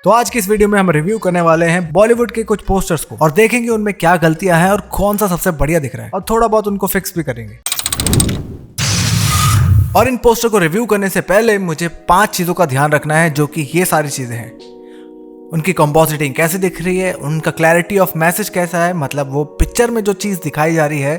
तो आज की इस वीडियो में हम रिव्यू करने वाले हैं बॉलीवुड के कुछ पोस्टर्स को और देखेंगे उनमें क्या गलतियां हैं और कौन सा सबसे बढ़िया दिख रहा है और थोड़ा बहुत उनको फिक्स भी करेंगे। और इन पोस्टर को रिव्यू करने से पहले मुझे 5 चीजों का ध्यान रखना है, जो कि ये सारी चीजें हैं। उनकी कंपोजिटिंग कैसे दिख रही है, उनका क्लैरिटी ऑफ मैसेज कैसा है, मतलब वो पिक्चर में जो चीज़ दिखाई जा रही है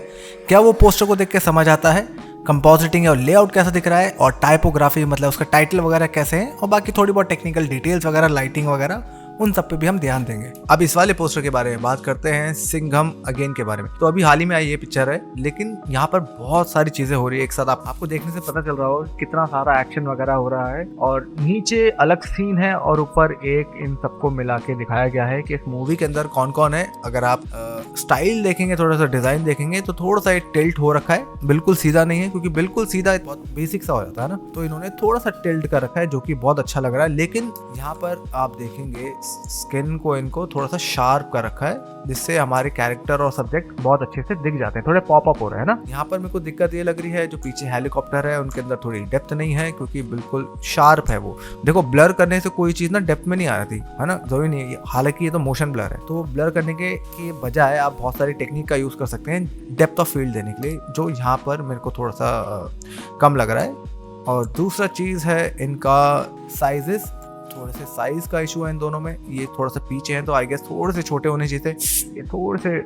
क्या वो पोस्टर को देख के समझ आता है, कंपोजिटिंग और लेआउट कैसा दिख रहा है, और टाइपोग्राफी मतलब उसका टाइटल वगैरह कैसे है, और बाकी थोड़ी बहुत टेक्निकल डिटेल्स वगैरह, लाइटिंग वगैरह, उन सब पे भी हम ध्यान देंगे। अब इस वाले पोस्टर के बारे में बात करते हैं, सिंघम अगेन के बारे में। तो अभी हाल ही में आई ये पिक्चर है, लेकिन यहाँ पर बहुत सारी चीजें हो रही है एक साथ। आपको देखने से पता चल रहा हो कितना सारा एक्शन वगैरह हो रहा है, और नीचे अलग सीन है और ऊपर एक इन सबको मिला के दिखाया गया है कि इस मूवी के अंदर कौन कौन है। अगर आप स्टाइल देखेंगे, थोड़ा सा डिजाइन देखेंगे तो थोड़ा सा एक टिल्ट हो रखा है, बिल्कुल सीधा नहीं है, क्योंकि बिल्कुल सीधा बहुत बेसिक सा हो जाता है ना, तो इन्होंने थोड़ा सा टिल्ट कर रखा है जो कि बहुत अच्छा लग रहा है। लेकिन यहाँ पर आप देखेंगे स्किन को इनको थोड़ा सा शार्प कर रखा है, जिससे हमारे कैरेक्टर और सब्जेक्ट बहुत अच्छे से दिख जाते हैं, थोड़े पॉप अप हो रहे हैं ना। यहाँ पर मेरे को दिक्कत ये लग रही है, जो पीछे हेलीकॉप्टर है उनके अंदर थोड़ी डेप्थ नहीं है, क्योंकि बिल्कुल शार्प है वो। देखो, ब्लर करने से कोई चीज ना डेप्थ में नहीं आ रही थी, है ना, जरूरी नहीं है। हालांकि ये तो मोशन ब्लर है, तो ब्लर करने के बजाय आप बहुत सारी टेक्निक का यूज कर सकते हैं डेप्थ ऑफ फील्ड देने के लिए, जो यहाँ पर मेरे को थोड़ा सा कम लग रहा है। और दूसरा चीज है इनका साइजेस, थोड़े से साइज का इशू है इन दोनों में। ये थोड़ा सा पीछे हैं तो आई गेस थोड़े से छोटे होने चाहिए थे, ये थोड़े से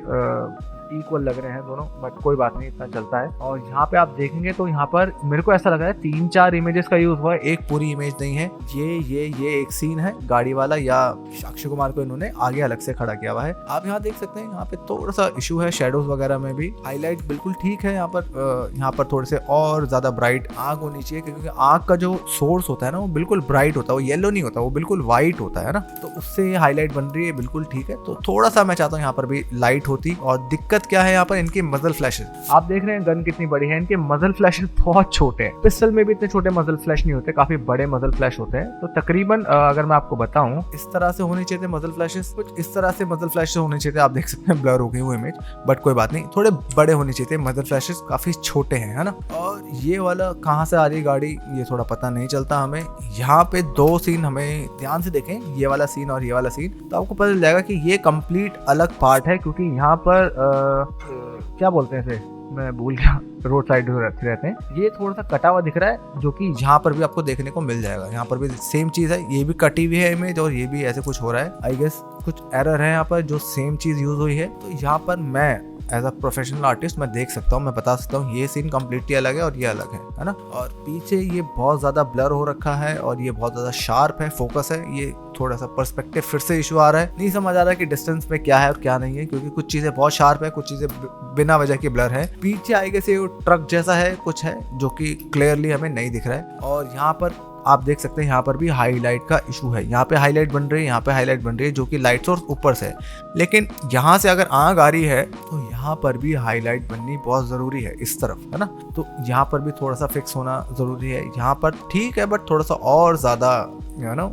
इक्वल लग रहे हैं दोनों, बट कोई बात नहीं, इतना चलता है। और यहाँ पे आप देखेंगे तो यहाँ पर मेरे को ऐसा लगा है 3-4 इमेजेस का यूज हुआ है, एक पूरी इमेज नहीं है। ये एक सीन है गाड़ी वाला, या अक्षय कुमार को इन्होंने आगे अलग से खड़ा किया हुआ है। आप यहाँ देख सकते हैं, यहाँ पे थोड़ा सा इशू है शेडोज वगैरह में भी। हाईलाइट बिल्कुल ठीक है यहाँ पर थोड़े से और ज्यादा ब्राइट आंख होनी चाहिए, क्योंकि आंख का जो सोर्स होता है ना वो बिल्कुल ब्राइट होता है, वो येलो नहीं होता, वो बिल्कुल व्हाइट होता है ना, तो उससे हाईलाइट बन रही है, बिल्कुल ठीक है। तो थोड़ा सा मैं चाहता हूँ यहाँ पर भी लाइट होती। और दिक्कत क्या है यहाँ पर, इनके मजल फ्लैशेस आप देख रहे हैं, गन कितनी बड़ी है, इनके मजल फ्लैशेस बहुत छोटे हैं। पिस्टल में भी इतने छोटे मजल फ्लैश नहीं होते, काफी बड़े मजल फ्लैश होते हैं। तो तकरीबन अगर मैं आपको बताऊं, इस तरह से होने चाहिए थे मजल फ्लैशेस, कुछ इस तरह से मजल फ्लैशेस होने चाहिए थे। आप देख सकते हैं ब्लर हो गई वो इमेज, बट कोई बात नहीं, थोड़े बड़े होने चाहिए थे मजल फ्लैशेस, काफी छोटे हैं, है ना। और ये वाला कहाँ से आ रही गाड़ी ये थोड़ा पता नहीं चलता हमें। यहाँ पे 2 सीन हमें ध्यान से देखें, ये वाला सीन और ये वाला सीन, तो आपको पता चल जाएगा कि ये कंप्लीट अलग पार्ट है, क्योंकि यहाँ पर क्या बोलते हैं इसे, मैं भूल गया, रोड साइड रहते हैं। ये थोड़ा सा कटा हुआ दिख रहा है, जो कि यहाँ पर भी आपको देखने को मिल जाएगा। यहाँ पर भी सेम चीज है, ये भी कटी हुई है इमेज और ये भी ऐसे कुछ हो रहा है। आई गेस कुछ एरर है यहाँ पर, जो सेम चीज यूज हुई है। तो यहाँ पर मैं एज अ प्रोफेशनल आर्टिस्ट मैं देख सकता हूँ, मैं बता सकता हूँ ये सीन कम्प्लीटली अलग है और ये अलग है ना। और पीछे ये बहुत ज्यादा ब्लर हो रखा है और ये बहुत ज्यादा शार्प है, फोकस है। ये थोड़ा सा पर्सपेक्टिव फिर से इशू आ रहा है, नहीं समझ आ रहा है कि डिस्टेंस पे क्या है और क्या नहीं है, क्योंकि कुछ चीजें बहुत शार्प है, कुछ चीजें बिना वजह की ब्लर है। पीछे आएगा से ट्रक जैसा है कुछ है, जो कि क्लियरली हमें नहीं दिख रहा है। और यहाँ पर आप देख सकते हैं, यहाँ पर भी हाईलाइट का इशू है, यहाँ पे हाईलाइट बन रही है, यहाँ पे हाईलाइट बन रही है, जो कि लाइट सोर्स ऊपर से है। लेकिन यहाँ से अगर आग आ रही है तो यहाँ पर भी हाईलाइट बननी बहुत जरूरी है, इस तरफ, है ना। तो यहाँ पर भी थोड़ा सा फिक्स होना जरूरी है। यहाँ पर ठीक है, बट थोड़ा सा और ज्यादा, है ना,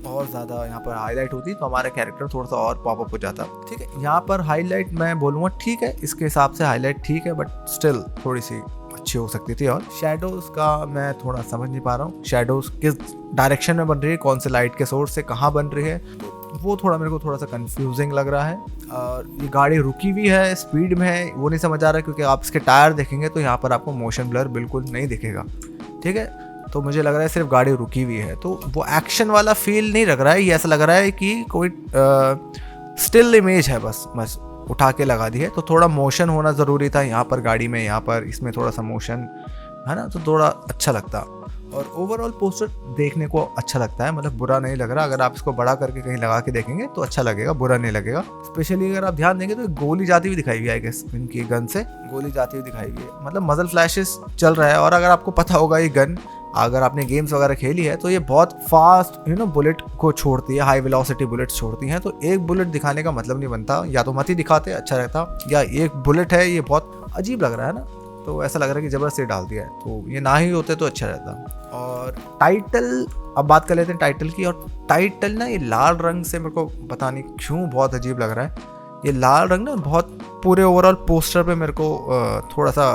और ज्यादा यहाँ पर हाईलाइट होती तो हमारा कैरेक्टर थोड़ा सा और पॉपअप हो जाता। ठीक है, यहाँ पर हाईलाइट मैं बोलूँगा ठीक है, इसके हिसाब से हाईलाइट ठीक है, बट स्टिल थोड़ी सी अच्छी हो सकती थी। और शैडोज का मैं थोड़ा समझ नहीं पा रहा हूँ, शैडोज किस डायरेक्शन में बन रही है, कौन से लाइट के सोर्स से कहाँ बन रही है, तो वो थोड़ा मेरे को थोड़ा सा कंफ्यूजिंग लग रहा है। और ये गाड़ी रुकी हुई है, स्पीड में है, वो नहीं समझ आ रहा है, क्योंकि आप इसके टायर देखेंगे तो यहाँ पर आपको मोशन ब्लर बिल्कुल नहीं दिखेगा। ठीक है, तो मुझे लग रहा है सिर्फ गाड़ी रुकी हुई है, तो वो एक्शन वाला फील नहीं लग रहा है। ये ऐसा लग रहा है कि कोई स्टिल इमेज है, बस उठा के लगा दी है। तो थोड़ा मोशन होना ज़रूरी था यहाँ पर गाड़ी में, यहाँ पर इसमें थोड़ा सा मोशन है ना, तो थोड़ा अच्छा लगता। और ओवरऑल पोस्टर देखने को अच्छा लगता है, मतलब बुरा नहीं लग रहा। अगर आप इसको बड़ा करके कहीं लगा के देखेंगे तो अच्छा लगेगा, बुरा नहीं लगेगा। स्पेशली अगर आप ध्यान देंगे तो गोली जाती हुई दिखाई हुई है, इनकी गन से गोली जाती हुई दिखाई हुई है, मतलब मजल फ्लैशेस चल रहा है। और अगर आपको पता होगा ये गन, अगर आपने गेम्स वगैरह खेली है तो ये बहुत फास्ट बुलेट को छोड़ती है, हाई वेलोसिटी बुलेट छोड़ती हैं। तो एक बुलेट दिखाने का मतलब नहीं बनता, या तो मत ही दिखाते, अच्छा रहता, या एक बुलेट है ये बहुत अजीब लग रहा है ना, तो ऐसा लग रहा है कि जबरदस्ती डाल दिया है, तो ये ना ही होते तो अच्छा रहता। और टाइटल, अब बात कर लेते हैं टाइटल की। और टाइटल ना ये लाल रंग से मेरे को पता नहीं क्यों बहुत अजीब लग रहा है। ये लाल रंग ना बहुत पूरे ओवरऑल पोस्टर पे मेरे को थोड़ा सा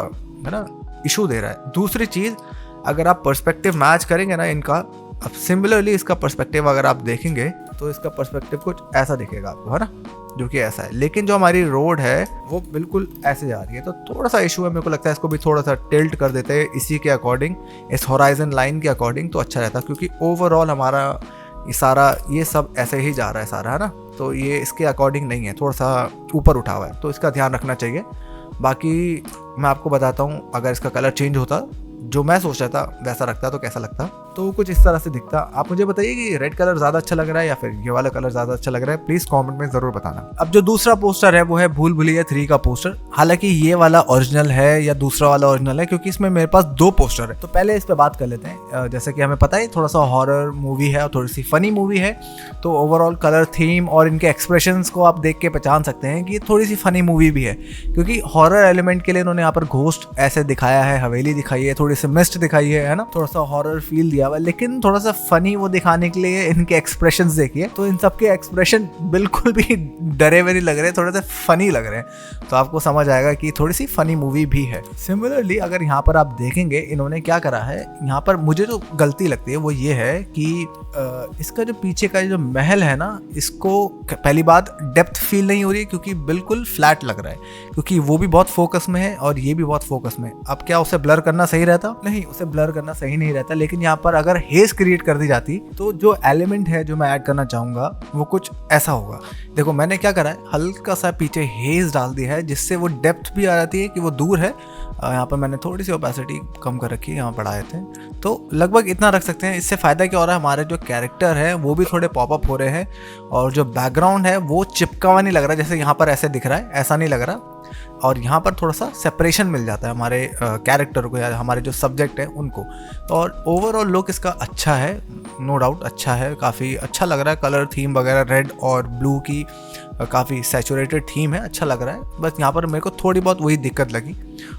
है ना इशू दे रहा है। दूसरी चीज़, अगर आप पर्सपेक्टिव मैच करेंगे ना इनका, अब सिमिलरली इसका पर्सपेक्टिव अगर आप देखेंगे तो इसका पर्सपेक्टिव कुछ ऐसा दिखेगा आपको, है ना, जो कि ऐसा है। लेकिन जो हमारी रोड है वो बिल्कुल ऐसे जा रही है, तो थोड़ा सा इशू है। मेरे को लगता है इसको भी थोड़ा सा टिल्ट कर देते हैं इसी के अकॉर्डिंग, इस होराइजन लाइन के अकॉर्डिंग, तो अच्छा रहता, क्योंकि ओवरऑल हमारा ये सारा ये सब ऐसे ही जा रहा है सारा, है ना, तो ये इसके अकॉर्डिंग नहीं है, थोड़ा सा ऊपर उठा हुआ है, तो इसका ध्यान रखना चाहिए। बाकी मैं आपको बताता हूँ, अगर इसका कलर चेंज होता, जो मैं सोच रहा था वैसा रखता, तो कैसा लगता, तो कुछ इस तरह से दिखता। आप मुझे बताइए कि रेड कलर ज़्यादा अच्छा लग रहा है या फिर ये वाला कलर ज़्यादा अच्छा लग रहा है, प्लीज़ कमेंट में ज़रूर बताना। अब जो दूसरा पोस्टर है वो है भूल भुलैया 3 का पोस्टर। हालांकि ये वाला ओरिजिनल है या दूसरा वाला ओरिजिनल है, क्योंकि इसमें मेरे पास 2 पोस्टर है। तो पहले इस पर बात कर लेते हैं। जैसे कि हमें पता है थोड़ा सा हॉरर मूवी है और थोड़ी सी फनी मूवी है, तो ओवरऑल कलर थीम और इनके एक्सप्रेशंस को आप देख के पहचान सकते हैं कि ये थोड़ी सी फनी मूवी भी है, क्योंकि हॉरर एलिमेंट के लिए इन्होंने यहाँ पर घोस्ट ऐसे दिखाया है, हवेली दिखाई है, थोड़ी सी मिस्ट दिखाई है ना, थोड़ा सा हॉरर फील दिया हुआ है, लेकिन थोड़ा सा फनी वो दिखाने के लिए इनके एक्सप्रेशंस देखिए, तो इन सबके एक्सप्रेशन बिल्कुल भी डरे हुए नहीं लग रहे, थोड़े से फनी लग रहे हैं, तो आपको समझ आएगा कि थोड़ी सी फनी मूवी भी है। सिमिलरली अगर यहाँ पर आप देखेंगे इन्होंने क्या करा है, यहाँ पर मुझे जो गलती लगती है वो ये है कि इसका जो पीछे का जो महल है ना, इसको पहली बात डेप्थ फील नहीं हो रही है, क्योंकि बिल्कुल फ्लैट लग रहा है, क्योंकि वो भी बहुत फोकस में है और ये भी बहुत फोकस में है। अब क्या उसे ब्लर करना सही रहता? नहीं, उसे ब्लर करना सही नहीं रहता, लेकिन यहाँ पर अगर हेज क्रिएट कर दी जाती तो जो एलिमेंट है जो मैं ऐड करना चाहूंगा वो कुछ ऐसा होगा। देखो मैंने क्या करा है, हल्का सा पीछे हेज डाल दिया है, जिससे वो डेप्थ भी आ जाती है कि वो दूर है। यहाँ पर मैंने थोड़ी सी ओपेसिटी कम कर रखी है, यहाँ बढ़ाए थे, तो लगभग इतना रख सकते हैं। इससे फ़ायदा क्या हो रहा है, हमारे जो कैरेक्टर है वो भी थोड़े पॉपअप हो रहे हैं, और जो बैकग्राउंड है वो चिपका हुआ नहीं लग रहा है, जैसे यहाँ पर ऐसे दिख रहा है ऐसा नहीं लग रहा, और यहाँ पर थोड़ा सा सेपरेशन मिल जाता है हमारे कैरेक्टर को या हमारे जो सब्जेक्ट हैं उनको। और ओवरऑल लुक इसका अच्छा है, नो डाउट अच्छा है, काफ़ी अच्छा लग रहा है। कलर थीम वगैरह रेड और ब्लू की काफ़ी सैचुरेटेड थीम है, अच्छा लग रहा है। बस यहाँ पर मेरे को थोड़ी बहुत वही दिक्कत लगी,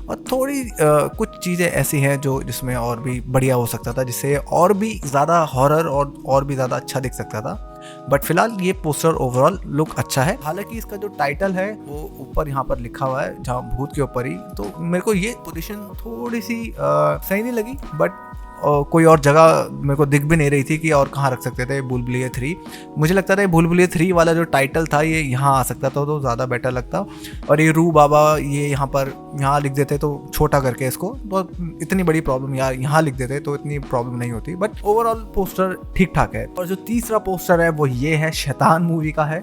और थोड़ी कुछ चीज़ें ऐसी हैं जो जिसमें और भी बढ़िया हो सकता था, जिससे और भी ज़्यादा हॉरर और भी ज़्यादा अच्छा दिख सकता था। बट फिलहाल ये पोस्टर ओवरऑल लुक अच्छा है। हालांकि इसका जो टाइटल है वो ऊपर यहाँ पर लिखा हुआ है, जहाँ भूत के ऊपर ही, तो मेरे को ये पोजीशन थोड़ी सी सही नहीं लगी, बट कोई और जगह मेरे को दिख भी नहीं रही थी कि और कहाँ रख सकते थे भूल भुलैया 3। मुझे लगता था भूल भुलैया 3 वाला जो टाइटल था ये यहाँ आ सकता था, तो ज़्यादा बेटर लगता। और ये रू बाबा ये यहाँ लिख देते तो छोटा करके इसको, तो इतनी बड़ी प्रॉब्लम यार यहाँ लिख देते तो इतनी प्रॉब्लम नहीं होती। बट ओवरऑल पोस्टर ठीक ठाक है। और जो तीसरा पोस्टर है वो ये है, शैतान मूवी का है।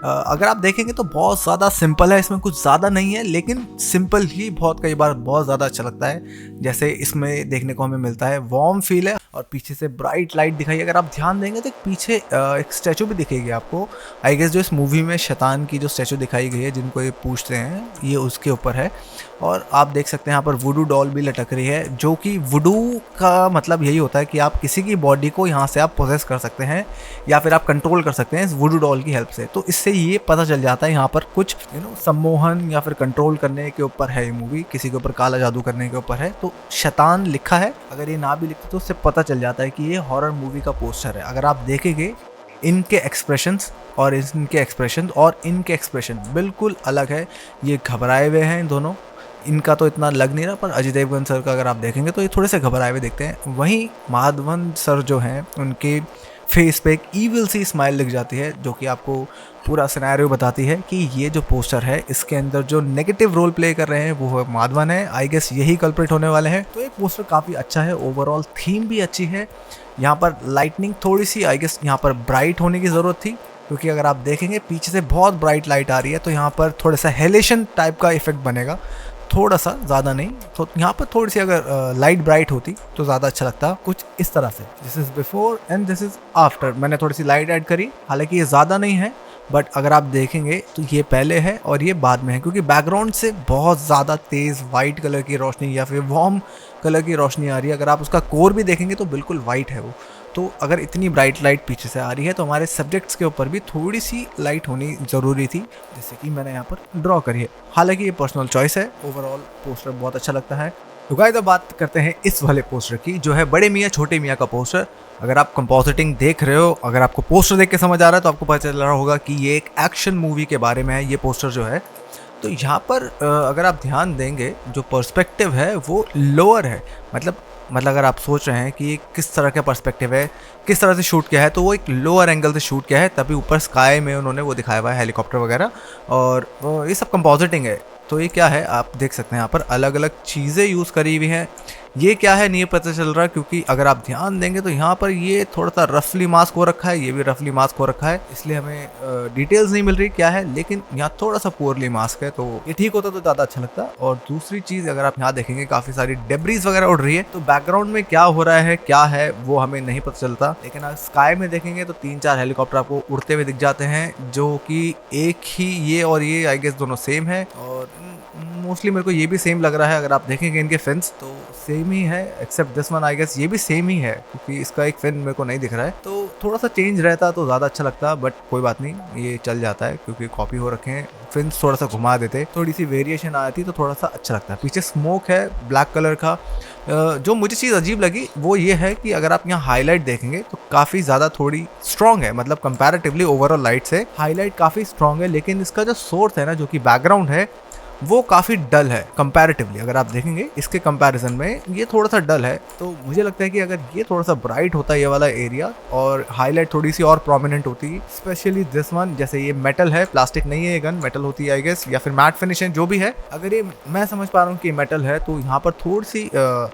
अगर आप देखेंगे तो बहुत ज़्यादा सिंपल है, इसमें कुछ ज़्यादा नहीं है, लेकिन सिंपल ही बहुत कई बार बहुत ज़्यादा अच्छा लगता है। जैसे इसमें देखने को हमें मिलता है वार्म फील है, और पीछे से ब्राइट लाइट दिखाई। अगर आप ध्यान देंगे तो पीछे एक स्टैचू भी दिखेगी आपको, आई गेस जो इस मूवी में शैतान की जो स्टैचू दिखाई गई है जिनको ये पूछते हैं, ये उसके ऊपर है। और आप देख सकते हैं यहाँ पर वुडू डॉल भी लटक रही है, जो कि वुडू का मतलब यही होता है कि आप किसी की बॉडी को यहाँ से आप पोजेस कर सकते हैं या फिर आप कंट्रोल कर सकते हैं इस वुडू डॉल की हेल्प से। तो इससे ये पता चल जाता है यहाँ पर कुछ सम्मोहन या फिर कंट्रोल करने के ऊपर है ये मूवी, किसी के ऊपर काला जादू करने के ऊपर है। तो शैतान लिखा है, अगर ये ना भी लिखते तो उससे पता चल जाता है कि ये हॉरर मूवी का पोस्टर है। अगर आप देखेंगे इनके एक्सप्रेशंस और इनके एक्सप्रेशन बिल्कुल अलग है। ये घबराए हुए हैं दोनों, इनका तो इतना लग नहीं रहा, पर अजय देवगन सर का अगर आप देखेंगे तो ये थोड़े से घबराए हुए दिखते हैं। वहीं माधवन सर जो हैं उनके फेस पे एक ईविल सी स्माइल लिख जाती है, जो कि आपको पूरा सिनेरियो बताती है कि ये जो पोस्टर है इसके अंदर जो नेगेटिव रोल प्ले कर रहे हैं वो माधवन है। आई गेस यही कल्प्रिट होने वाले हैं। तो ये पोस्टर काफ़ी अच्छा है, ओवरऑल थीम भी अच्छी है। यहाँ पर लाइटनिंग थोड़ी सी आई गेस यहाँ पर ब्राइट होने की ज़रूरत थी, क्योंकि अगर आप देखेंगे पीछे से बहुत ब्राइट लाइट आ रही है, तो यहाँ पर थोड़ा सा हेलेशन टाइप का इफेक्ट बनेगा, थोड़ा सा, ज़्यादा नहीं। तो यहाँ पर थोड़ी सी अगर लाइट ब्राइट होती तो ज़्यादा अच्छा लगता। कुछ इस तरह से, this is before and this is after. मैंने थोड़ी सी लाइट ऐड करी, हालांकि ये ज़्यादा नहीं है, बट अगर आप देखेंगे तो ये पहले है और ये बाद में है, क्योंकि बैकग्राउंड से बहुत ज़्यादा तेज़ वाइट कलर की रोशनी या फिर वार्म कलर की रोशनी आ रही है। अगर आप उसका कोर भी देखेंगे तो बिल्कुल वाइट है वो। तो अगर इतनी ब्राइट लाइट पीछे से आ रही है तो हमारे सब्जेक्ट्स के ऊपर भी थोड़ी सी लाइट होनी ज़रूरी थी, जैसे कि मैंने यहाँ पर ड्रॉ करी है। हालांकि ये पर्सनल चॉइस है, ओवरऑल पोस्टर बहुत अच्छा लगता है। तो गाइस अब बात करते हैं इस वाले पोस्टर की, जो है बड़े मियाँ छोटे मियाँ का पोस्टर। अगर आप कंपोजिटिंग देख रहे हो, अगर आपको पोस्टर देख के समझ आ रहा है तो आपको पता चल रहा होगा कि ये एक एक्शन मूवी के बारे में है ये पोस्टर जो है। तो यहाँ पर अगर आप ध्यान देंगे जो पर्सपेक्टिव है वो लोअर है, मतलब मतलब अगर आप सोच रहे हैं कि ये किस तरह का पर्सपेक्टिव है, किस तरह से शूट किया है, तो वो एक लोअर एंगल से शूट किया है, तभी ऊपर स्काई में उन्होंने वो दिखाया हुआ है हेलीकॉप्टर वगैरह, और ये सब कंपोजिटिंग है। तो ये क्या है आप देख सकते हैं यहाँ पर अलग अलग चीज़ें यूज़ करी हुई हैं। ये क्या है नहीं पता चल रहा, क्योंकि अगर आप ध्यान देंगे तो यहाँ पर ये थोड़ा सा रफली मास्क हो रखा है, ये भी रफली मास्क हो रखा है, इसलिए हमें डिटेल्स नहीं मिल रही क्या है, लेकिन यहाँ थोड़ा सा पुअरली मास्क है, तो ये ठीक होता तो ज़्यादा अच्छा लगता। और दूसरी चीज़ अगर आप यहाँ देखेंगे काफ़ी सारी डेब्रीज वगैरह उड़ रही है, तो बैकग्राउंड में क्या हो रहा है क्या है वो हमें नहीं पता चलता, लेकिन आप स्काई में देखेंगे तो 3-4 हेलीकॉप्टर आपको उड़ते हुए दिख जाते हैं, जो कि एक ही ये और ये आई गेस दोनों सेम है, और मोस्टली मेरे को ये भी सेम लग रहा है। अगर आप देखेंगे इनके फिन्स तो सेम ही है, except this one I guess ये भी सेम ही है, क्योंकि इसका एक फिन मेरे को नहीं दिख रहा है, तो थोड़ा सा चेंज रहता तो ज़्यादा अच्छा लगता, बट कोई बात नहीं, ये चल जाता है क्योंकि कॉपी हो रखे हैं। फिन्स थोड़ा सा घुमा देते, थोड़ी सी वेरिएशन आती तो थोड़ा सा अच्छा लगता है। पीछे स्मोक है ब्लैक कलर का। जो मुझे चीज़ अजीब लगी वो ये है कि अगर आप यहाँ हाईलाइट देखेंगे तो काफ़ी ज़्यादा थोड़ी स्ट्रॉन्ग है, मतलब कंपैरेटिवली ओवरऑल लाइट से हाईलाइट काफ़ी स्ट्रॉन्ग है, लेकिन इसका जो सोर्स है ना, जो कि बैकग्राउंड है, वो काफ़ी डल है कंपैरेटिवली। अगर आप देखेंगे इसके कंपैरिजन में ये थोड़ा सा डल है, तो मुझे लगता है कि अगर ये थोड़ा सा ब्राइट होता ये वाला एरिया और हाईलाइट थोड़ी सी और प्रोमिनेंट होती, स्पेशली दिस वन, जैसे ये मेटल है, प्लास्टिक नहीं है ये गन, मेटल होती है आई गेस, या फिर मैट फिनिश है, जो भी है। अगर ये मैं समझ पा रहा हूँ कि मेटल है, तो यहाँ पर थोड़ी सी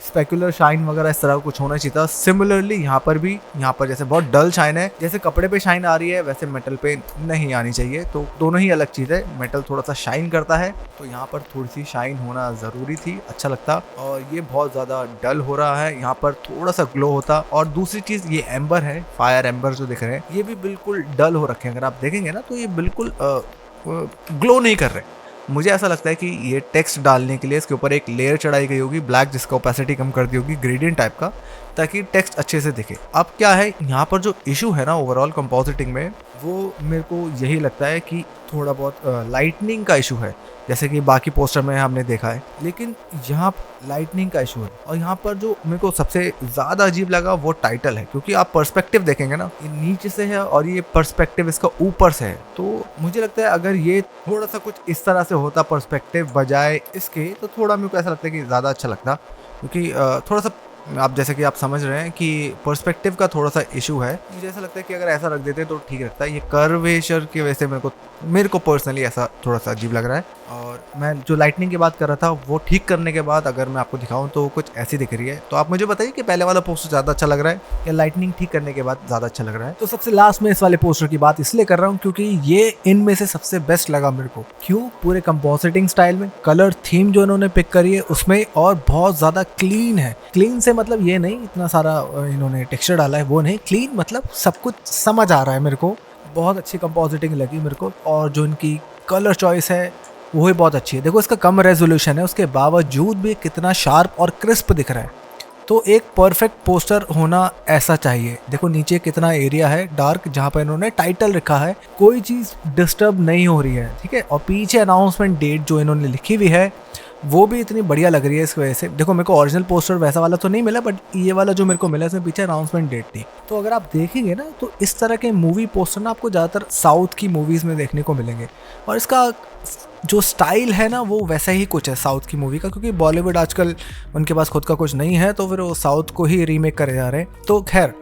स्पेकुलर शाइन वगैरह इस तरह का कुछ होना चाहिए था। सिमिलरली यहाँ पर भी, यहाँ पर जैसे बहुत डल शाइन है, जैसे कपड़े पे शाइन आ रही है वैसे मेटल पे नहीं आनी चाहिए, तो दोनों ही अलग चीज़ है। मेटल थोड़ा सा शाइन करता है, तो यहाँ पर थोड़ी सी शाइन होना ज़रूरी थी, अच्छा लगता, और ये बहुत ज़्यादा डल हो रहा है, यहाँ पर थोड़ा सा ग्लो होता। और दूसरी चीज़ ये एम्बर है, फायर एम्बर जो दिख रहे हैं, ये भी बिल्कुल डल हो रखे हैं। अगर आप देखेंगे ना तो ये बिल्कुल ग्लो नहीं कर रहे। मुझे ऐसा लगता है कि ये टेक्स्ट डालने के लिए इसके ऊपर एक लेयर चढ़ाई गई होगी ब्लैक, जिसका ओपेसिटी कम कर दी होगी, ग्रेडियंट टाइप का, ताकि टेक्स्ट अच्छे से दिखे। अब क्या है यहाँ पर जो इशू है ना ओवरऑल कंपोजिटिंग में, वो मेरे को यही लगता है कि थोड़ा बहुत लाइटनिंग का इशू है, जैसे कि बाकी पोस्टर में हमने देखा है, लेकिन यहाँ लाइटनिंग का इशू है। और यहाँ पर जो मेरे को सबसे ज़्यादा अजीब लगा वो टाइटल है, क्योंकि आप पर्सपेक्टिव देखेंगे ना, ये नीचे से है और ये पर्सपेक्टिव इसका ऊपर से है, तो मुझे लगता है अगर ये थोड़ा सा कुछ इस तरह से होता पर्सपेक्टिव बजाय इसके, तो थोड़ा मेरे को ऐसा लगता है कि ज़्यादा अच्छा लगता, क्योंकि थोड़ा सा आप जैसे कि आप समझ रहे हैं कि पर्सपेक्टिव का थोड़ा सा इशू है। मुझे ऐसा लगता है कि अगर ऐसा रख देते तो ठीक लगता है। ये कर्वेचर की वजह से मेरे को पर्सनली ऐसा थोड़ा सा अजीब लग रहा है। और मैं जो लाइटनिंग की बात कर रहा था वो ठीक करने के बाद अगर मैं आपको दिखाऊं तो कुछ ऐसी दिख रही है। तो आप मुझे बताइए कि पहले वाला पोस्टर ज़्यादा अच्छा लग रहा है या लाइटनिंग ठीक करने के बाद ज़्यादा अच्छा लग रहा है। तो सबसे लास्ट में इस वाले पोस्टर की बात इसलिए कर रहा हूँ क्योंकि ये इनमें से सबसे बेस्ट लगा मेरे को। क्यों? पूरे कंपोजिटिंग स्टाइल में, कलर थीम जो इन्होंने पिक करी है उसमें, और बहुत ज़्यादा क्लीन है। क्लीन से मतलब ये नहीं इतना सारा इन्होंने टेक्सचर डाला है, वो नहीं, क्लीन मतलब सब कुछ समझ आ रहा है मेरे को। बहुत अच्छी कंपोजिटिंग लगी मेरे को, और जो इनकी कलर चॉइस है वो ही बहुत अच्छी है। देखो इसका कम रेजोल्यूशन है, उसके बावजूद भी कितना शार्प और क्रिस्प दिख रहा है। तो एक परफेक्ट पोस्टर होना ऐसा चाहिए। देखो नीचे कितना एरिया है डार्क, जहाँ पर इन्होंने टाइटल लिखा है, कोई चीज़ डिस्टर्ब नहीं हो रही है, ठीक है। और पीछे अनाउंसमेंट डेट जो इन्होंने लिखी हुई है वो भी इतनी बढ़िया लग रही है इस वजह से। देखो मेरे को ओरिजिनल पोस्टर वैसा वाला तो नहीं मिला, बट ये वाला जो मेरे को मिला इसमें पीछे अनाउंसमेंट डेट थी। तो अगर आप देखेंगे ना तो इस तरह के मूवी पोस्टर ना आपको ज़्यादातर साउथ की मूवीज़ में देखने को मिलेंगे, और इसका जो स्टाइल है ना वो वैसा ही कुछ है साउथ की मूवी का, क्योंकि बॉलीवुड आजकल उनके पास खुद का कुछ नहीं है, तो फिर वो साउथ को ही रीमेक करे जा रहे हैं। तो खैर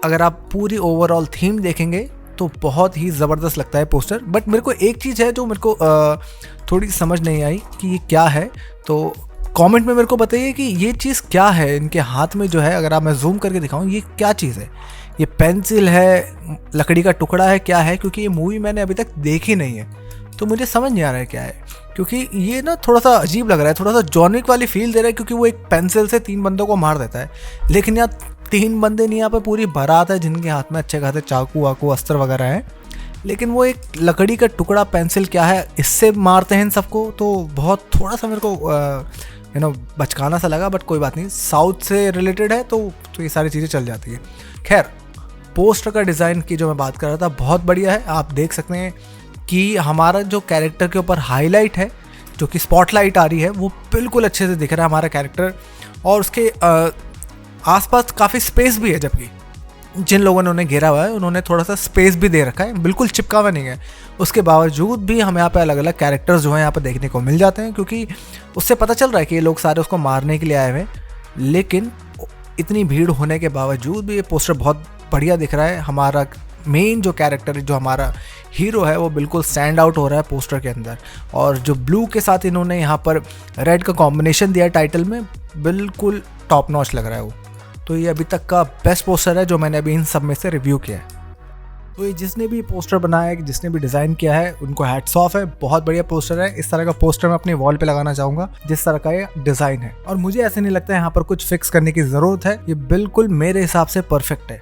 अगर आप पूरी ओवरऑल थीम देखेंगे तो बहुत ही ज़बरदस्त लगता है पोस्टर। बट मेरे को एक चीज़ है जो मेरे को थोड़ी समझ नहीं आई कि ये क्या है, तो कमेंट में मेरे को बताइए कि ये चीज़ क्या है इनके हाथ में जो है। अगर आप मैं जूम करके दिखाऊं ये क्या चीज़ है, ये पेंसिल है, लकड़ी का टुकड़ा है, क्या है? क्योंकि ये मूवी मैंने अभी तक देखी नहीं है, तो मुझे समझ नहीं आ रहा है क्या है। क्योंकि ये ना थोड़ा सा अजीब लग रहा है, थोड़ा सा जॉन विक वाली फील दे रहा है, क्योंकि वो एक पेंसिल से 3 बंदों को मार देता है, लेकिन यहाँ 3 बंदे नहीं, यहाँ पे पूरी बारात है जिनके हाथ में अच्छे खासे चाकू वाकू अस्त्र वगैरह हैं, लेकिन वो एक लकड़ी का टुकड़ा पेंसिल क्या है इससे मारते हैं इन सबको। तो बहुत थोड़ा सा मेरे को बचकाना सा लगा, बट कोई बात नहीं, साउथ से रिलेटेड है तो ये सारी चीज़ें चल जाती है। खैर पोस्टर का डिज़ाइन की जो मैं बात कर रहा था बहुत बढ़िया है। आप देख सकते हैं कि हमारा जो कैरेक्टर के ऊपर हाईलाइट है, जो कि स्पॉटलाइट आ रही है, वो बिल्कुल अच्छे से दिख रहा है हमारा कैरेक्टर, और उसके आसपास काफ़ी स्पेस भी है, जबकि जिन लोगों ने उन्हें घेरा हुआ है उन्होंने थोड़ा सा स्पेस भी दे रखा है, बिल्कुल चिपका हुआ नहीं है। उसके बावजूद भी हमें यहाँ पे अलग अलग कैरेक्टर्स जो हैं यहाँ पर देखने को मिल जाते हैं, क्योंकि उससे पता चल रहा है कि ये लोग सारे उसको मारने के लिए आए हुए हैं, लेकिन इतनी भीड़ होने के बावजूद भी ये पोस्टर बहुत बढ़िया दिख रहा है। हमारा मेन जो कैरेक्टर है, जो हमारा हीरो है, वो बिल्कुल स्टैंड आउट हो रहा है पोस्टर के अंदर। और जो ब्लू के साथ इन्होंने यहाँ पर रेड का कॉम्बिनेशन दिया टाइटल में, बिल्कुल टॉप नॉच लग रहा है वो। तो ये अभी तक का बेस्ट पोस्टर है जो मैंने अभी इन सब में से रिव्यू किया है। तो ये जिसने भी पोस्टर बनाया है, जिसने भी डिज़ाइन किया है, उनको हैट्स ऑफ है। बहुत बढ़िया पोस्टर है। इस तरह का पोस्टर मैं अपनी वॉल पे लगाना चाहूँगा जिस तरह का ये डिज़ाइन है। और मुझे ऐसे नहीं लगता है यहाँ पर कुछ फिक्स करने की ज़रूरत है। ये बिल्कुल मेरे हिसाब से परफेक्ट है।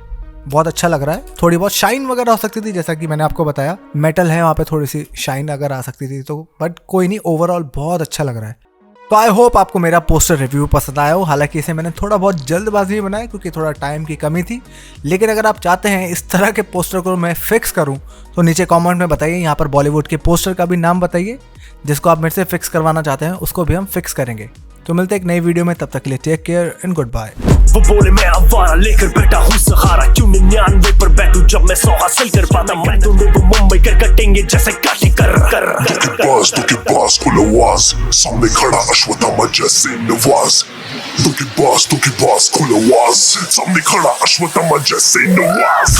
बहुत अच्छा लग रहा है। थोड़ी बहुत शाइन वगैरह हो सकती थी, जैसा कि मैंने आपको बताया, मेटल है वहाँ पे, थोड़ी सी शाइन अगर आ सकती थी तो, बट कोई नहीं, ओवरऑल बहुत अच्छा लग रहा है। तो आई होप आपको मेरा पोस्टर रिव्यू पसंद आया हो। हालांकि इसे मैंने थोड़ा बहुत जल्दबाजी में बनाया क्योंकि थोड़ा टाइम की कमी थी। लेकिन अगर आप चाहते हैं इस तरह के पोस्टर को मैं फिक्स करूं तो नीचे कमेंट में बताइए। यहाँ पर बॉलीवुड के पोस्टर का भी नाम बताइए जिसको आप मेरे से फिक्स करवाना चाहते हैं, उसको भी हम फिक्स करेंगे। तो मिलते हैं एक नई वीडियो में, तब तक के लिए take care and good bye. वो बोले मैं आवारा लेकर बैठा हूँ सहारा, क्यों 99 पर बैठूं जब मैं 100 हासिल कर पाता। मैं तो वो मुंबई कर कटेंगे जैसे काशी कर धोखेबाज खुल आवाज, सामने खड़ा अश्वत्थामा जैसे नवाज। धोखेबाज खुल आवाज, सामने खड़ा अश्वत्थामा जैसे नवाज।